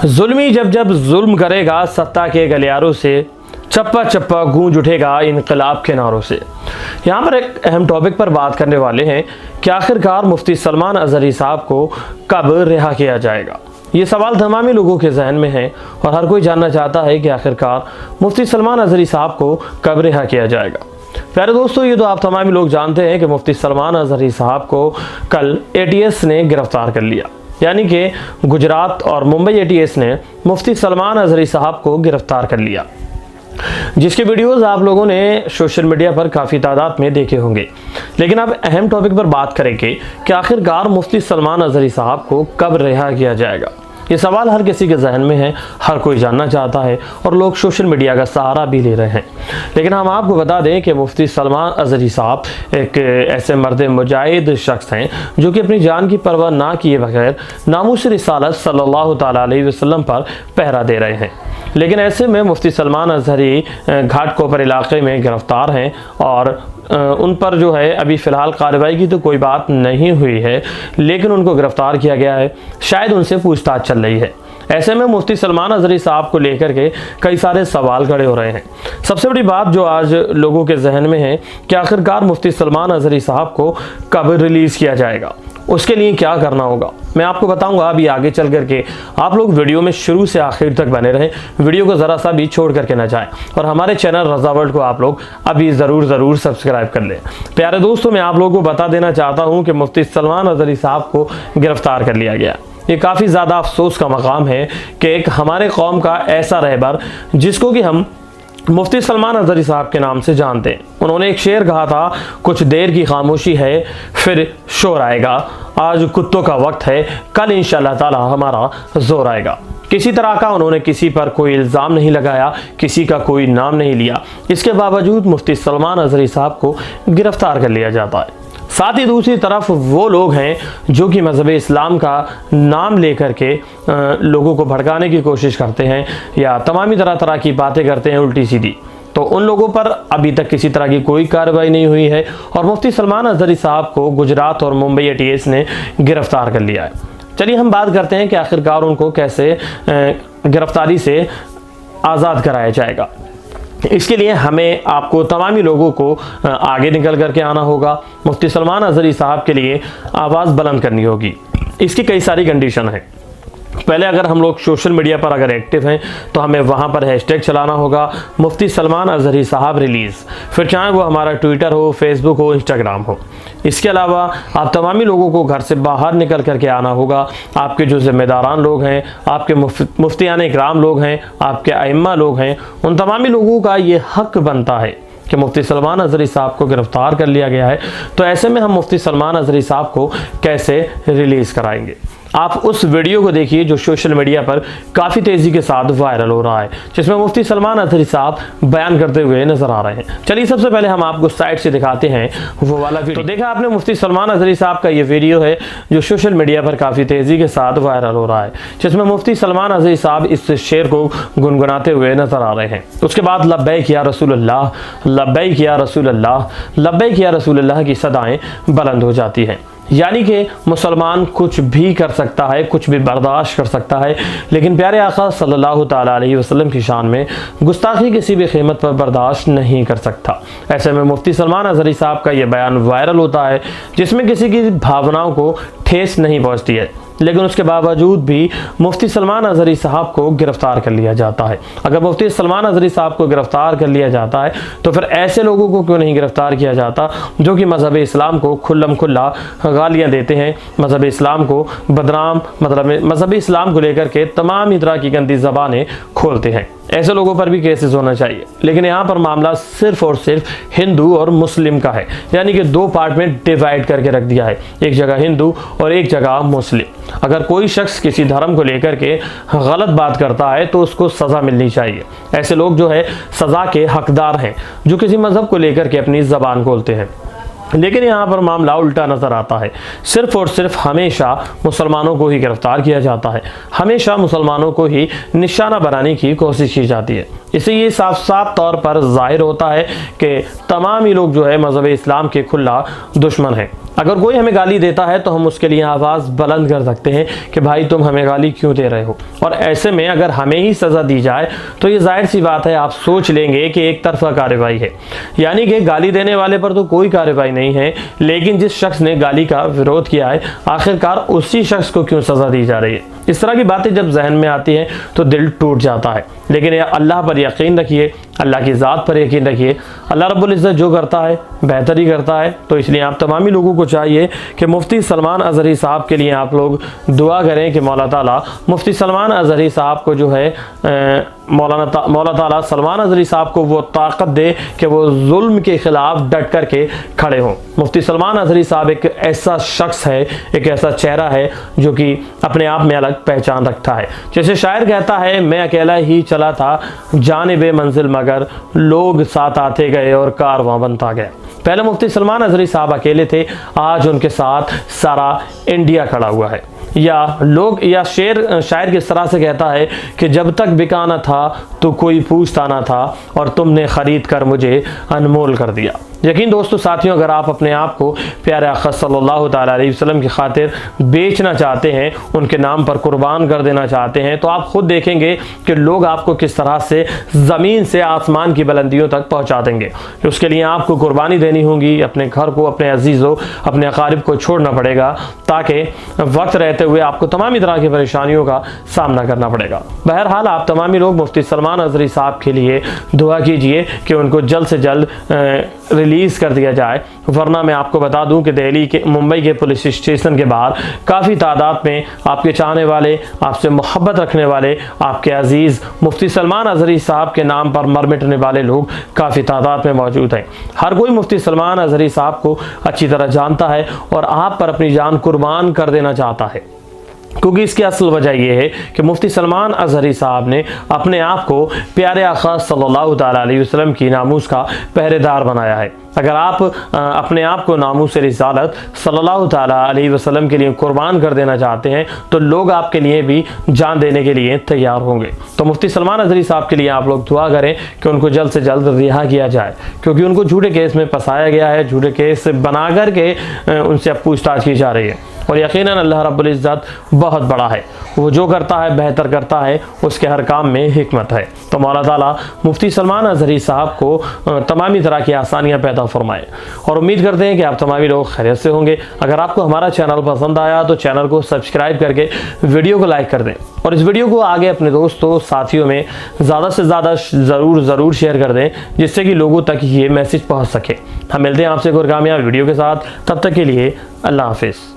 जुल्मी जब जब जुल्म करेगा सत्ता के गलियारों से, चप्पा चप्पा गूंज उठेगा इनकलाब के नारों से। यहाँ पर एक अहम टॉपिक पर बात करने वाले हैं कि आखिरकार मुफ्ती सलमान अजहरी साहब को कब रिहा किया जाएगा। ये सवाल तमामी लोगों के जहन में है और हर कोई जानना चाहता है कि आखिरकार मुफ्ती सलमान अजहरी साहब को कब रिहा किया जाएगा। प्यारे दोस्तों, ये तो आप तमामी लोग जानते हैं कि मुफ्ती सलमान अजहरी साहब को कल ATS ने गिरफ्तार कर लिया, यानी कि गुजरात और मुंबई ATS ने मुफ्ती सलमान अजहरी साहब को गिरफ्तार कर लिया, जिसके वीडियोस आप लोगों ने सोशल मीडिया पर काफ़ी तादाद में देखे होंगे। लेकिन अब अहम टॉपिक पर बात करेंगे कि आखिरकार मुफ्ती सलमान अजहरी साहब को कब रिहा किया जाएगा। ये सवाल हर किसी के जहन में है, हर कोई जानना चाहता है और लोग सोशल मीडिया का सहारा भी ले रहे हैं। लेकिन हम आपको बता दें कि मुफ्ती सलमान अजहरी साहब एक ऐसे मर्द मुजाहिद शख्स हैं जो कि अपनी जान की परवाह ना किए बगैर नामूस रिसालत सल्लल्लाहु ताला अलैहि वसल्लम पर पहरा दे रहे हैं। लेकिन ऐसे में मुफ्ती सलमान अजहरी घाटकोपर इलाके में गिरफ्तार हैं और उन पर जो है अभी फ़िलहाल कार्रवाई की तो कोई बात नहीं हुई है, लेकिन उनको गिरफ़्तार किया गया है। शायद उनसे पूछताछ चल रही है। ऐसे में मुफ्ती सलमान अजहरी साहब को लेकर के कई सारे सवाल खड़े हो रहे हैं। सबसे बड़ी बात जो आज लोगों के जहन में है कि आखिरकार मुफ्ती सलमान अजहरी साहब को कब रिलीज़ किया जाएगा, उसके लिए क्या करना होगा, मैं आपको बताऊंगा अभी आगे चल करके। आप लोग वीडियो में शुरू से आखिर तक बने रहें, वीडियो को ज़रा सा भी छोड़ करके ना जाएं और हमारे चैनल रज़ा वर्ल्ड को आप लोग अभी ज़रूर सब्सक्राइब कर लें। प्यारे दोस्तों, मैं आप लोगों को बता देना चाहता हूं कि मुफ्ती सलमान अजहरी साहब को गिरफ्तार कर लिया गया। ये काफ़ी ज़्यादा अफसोस का मकाम है कि एक हमारे कौम का ऐसा रहबर जिसको कि हम मुफ्ती सलमान अजहरी साहब के नाम से जानते हैं, उन्होंने एक शेर कहा था, कुछ देर की खामोशी है फिर शोर आएगा, आज कुत्तों का वक्त है कल इंशाअल्लाह ताला हमारा जोर आएगा। किसी तरह का उन्होंने किसी पर कोई इल्ज़ाम नहीं लगाया, किसी का कोई नाम नहीं लिया, इसके बावजूद मुफ्ती सलमान अजहरी साहब को गिरफ्तार कर लिया जाता है। साथ ही दूसरी तरफ वो लोग हैं जो कि मज़हब इस्लाम का नाम लेकर के लोगों को भड़काने की कोशिश करते हैं या तमामी तरह की बातें करते हैं उल्टी सीधी, तो उन लोगों पर अभी तक किसी तरह की कोई कार्रवाई नहीं हुई है और मुफ्ती सलमान अजहरी साहब को गुजरात और मुंबई ATS ने गिरफ्तार कर लिया है। चलिए हम बात करते हैं कि आखिरकार उनको कैसे गिरफ्तारी से आज़ाद कराया जाएगा। इसके लिए हमें आपको तमामी लोगों को आगे निकल करके आना होगा। मुफ्ती सलमान अजहरी साहब के लिए आवाज़ बुलंद करनी होगी। इसकी कई सारी कंडीशन है। पहले अगर हम लोग सोशल मीडिया पर अगर एक्टिव हैं तो हमें वहाँ पर हैशटैग चलाना होगा मुफ्ती सलमान अजहरी साहब रिलीज़, फिर चाहे वो हमारा ट्विटर हो, फेसबुक हो, इंस्टाग्राम हो। इसके अलावा आप तमामी लोगों को घर से बाहर निकल करके आना होगा। आपके जो ज़िम्मेदारान लोग हैं, आपके मुफ्तियान इकराम लोग हैं, आपके अइम्मा लोग हैं, उन तमामी लोगों का ये हक बनता है कि मुफ्ती सलमान अजहरी साहब को गिरफ़्तार कर लिया गया है, तो ऐसे में हम मुफ्ती सलमान अजहरी साहब को कैसे रिलीज़ कराएंगे। आप उस वीडियो को देखिए जो सोशल मीडिया पर काफ़ी तेज़ी के साथ वायरल हो रहा है, जिसमें मुफ्ती सलमान अजहरी साहब बयान करते हुए नजर आ रहे हैं। चलिए सबसे पहले हम आपको साइड से दिखाते हैं वो वाला वीडियो। तो देखा आपने, मुफ्ती सलमान अजहरी साहब का ये वीडियो है जो सोशल मीडिया पर काफ़ी तेज़ी के साथ वायरल हो रहा है, जिसमें मुफ्ती सलमान अजहरी साहब इस शेर को गुनगुनाते हुए नजर आ रहे हैं। उसके बाद लब्बैक या रसूलल्लाह, लब्बैक या रसूलल्लाह, लब्बैक या रसूलल्लाह की सदाएं बुलंद हो जाती हैं। यानी कि मुसलमान कुछ भी कर सकता है, कुछ भी बर्दाश्त कर सकता है, लेकिन प्यारे आका सल्लल्लाहु ताला अलैहि वसल्लम की शान में गुस्ताखी किसी भी कीमत पर बर्दाश्त नहीं कर सकता। ऐसे में मुफ्ती सलमान अजहरी साहब का ये बयान वायरल होता है, जिसमें किसी की भावनाओं को ठेस नहीं पहुंचती है, लेकिन उसके बावजूद भी मुफ्ती सलमान अजहरी साहब को गिरफ्तार कर लिया जाता है। अगर मुफ्ती सलमान अजहरी साहब को गिरफ्तार कर लिया जाता है तो फिर ऐसे लोगों को क्यों नहीं गिरफ्तार किया जाता जो कि मज़हब इस्लाम को खुल्लम खुल्ला गालियाँ देते हैं, मज़हब इस्लाम को बदनाम, मतलब मज़हब इस्लाम को लेकर के तमाम ही तरह की गंदी ज़बानें खोलते हैं। ऐसे लोगों पर भी केसेस होना चाहिए, लेकिन यहाँ पर मामला सिर्फ और सिर्फ हिंदू और मुस्लिम का है, यानी कि दो पार्ट में डिवाइड करके रख दिया है, एक जगह हिंदू और एक जगह मुस्लिम। अगर कोई शख्स किसी धर्म को लेकर के गलत बात करता है तो उसको सज़ा मिलनी चाहिए। ऐसे लोग जो है सज़ा के हकदार हैं जो किसी मज़हब को लेकर के अपनी ज़बान खोलते हैं। लेकिन यहाँ पर मामला उल्टा नज़र आता है। सिर्फ़ और सिर्फ हमेशा मुसलमानों को ही गिरफ़्तार किया जाता है, हमेशा मुसलमानों को ही निशाना बनाने की कोशिश की जाती है। इससे ये साफ साफ तौर पर ज़ाहिर होता है कि तमाम ही लोग जो है मज़हब इस्लाम के खुला दुश्मन हैं। अगर कोई हमें गाली देता है तो हम उसके लिए आवाज़ बुलंद कर सकते हैं कि भाई तुम हमें गाली क्यों दे रहे हो, और ऐसे में अगर हमें ही सज़ा दी जाए तो ये जाहिर सी बात है, आप सोच लेंगे कि एक तरफा कार्रवाई है, यानी कि गाली देने वाले पर तो कोई कार्रवाई नहीं है, लेकिन जिस शख्स ने गाली का विरोध किया है आखिरकार उसी शख्स को क्यों सज़ा दी जा रही है। इस तरह की बातें जब जहन में आती हैं तो दिल टूट जाता है। लेकिन अल्लाह पर यकीन रखिए, अल्लाह की ज़ात पर यकीन रखिए। अल्लाह रब्बुल इज़्ज़त जो करता है बेहतर ही करता है। तो इसलिए आप तमामी लोगों को चाहिए कि मुफ्ती सलमान अज़हरी साहब के लिए आप लोग दुआ करें कि मौला ताला मुफ्ती सलमान अज़हरी साहब को जो है मौला ताला सलमान अज़हरी साहब को वो ताकत दे कि वो जुल्म के ख़िलाफ़ डट कर के खड़े हों। मुफ्ती सलमान अज़हरी साहब एक ऐसा शख्स है, एक ऐसा चेहरा है जो कि अपने आप में अलग पहचान रखता है। जैसे शायर कहता है, मैं अकेला ही चला था जानिबे मंजिल मगर लोग साथ आते गए और कारवां बनता गया। पहले मुफ्ती सलमान अज़हरी साहब अकेले थे, आज उनके साथ सारा इंडिया खड़ा हुआ है। या शायर किस तरह से कहता है कि जब तक बिकाना था तो कोई पूछता ना था और तुमने ख़रीद कर मुझे अनमोल कर दिया। यकीन दोस्तों साथियों, अगर आप अपने आप को प्यारे आका सल्लल्लाहु ताला अलैहि वसल्लम की खातिर बेचना चाहते हैं, उनके नाम पर कुर्बान कर देना चाहते हैं, तो आप खुद देखेंगे कि लोग आपको किस तरह से ज़मीन से आसमान की बुलंदियों तक पहुंचा देंगे। उसके लिए आपको कुर्बानी देनी होगी, अपने घर को, अपने अजीज़ों, अपने अकारिब को छोड़ना पड़ेगा, ताकि वक्त रहते हुए आपको तमामी तरह की परेशानियों का सामना करना पड़ेगा। बहरहाल आप तमामी लोग मुफ्ती सलमान अज़हरी साहब के लिए दुआ कीजिए कि उनको जल्द से जल्द रिलीज़ कर दिया जाए, वरना मैं आपको बता दूं कि मुंबई के पुलिस स्टेशन के बाहर काफ़ी तादाद में आपके चाहने वाले, आपसे मोहब्बत रखने वाले, आपके अजीज़ मुफ्ती सलमान अज़हरी साहब के नाम पर मर मिटने वाले लोग काफ़ी तादाद में मौजूद हैं। हर कोई मुफ्ती सलमान अज़हरी साहब को अच्छी तरह जानता है और आप पर अपनी जान कुर्बान कर देना चाहता है, क्योंकि इसकी असल वजह यह है कि मुफ्ती सलमान अज़हरी साहब ने अपने आप को प्यारे आका सल्लल्लाहु ताला अलैहि वसल्लम की नामूस का पहरेदार बनाया है। अगर आप अपने आप को नामूस रिसालत सल्लल्लाहु ताला अलैहि वसल्लम के लिए कुर्बान कर देना चाहते हैं तो लोग आपके लिए भी जान देने के लिए तैयार होंगे। तो मुफ्ती सलमान अज़हरी साहब के लिए आप लोग दुआ करें कि उनको जल्द से जल्द रिहा किया जाए, क्योंकि उनको झूठे केस में फंसाया गया है, झूठे केस बना कर के उनसे अब पूछताछ की जा रही है। और यकीनन अल्लाह रब्बुल इज़्ज़त बहुत बड़ा है, वो जो करता है बेहतर करता है, उसके हर काम में हिकमत है। तो मौला ताला मुफ्ती सलमान अज़हरी साहब को तमामी तरह की आसानियाँ पैदा फरमाए और उम्मीद करते हैं कि आप तमामी लोग खैरियत से होंगे। अगर आपको हमारा चैनल पसंद आया तो चैनल को सब्सक्राइब करके वीडियो को लाइक कर दें और इस वीडियो को आगे अपने दोस्तों साथियों में ज़्यादा से ज़्यादा ज़रूर शेयर कर दें, जिससे कि लोगों तक ये मैसेज पहुँच सके। हम मिलते हैं आपसे एक और कामयाब वीडियो के साथ, तब तक के लिए अल्लाह हाफिज़।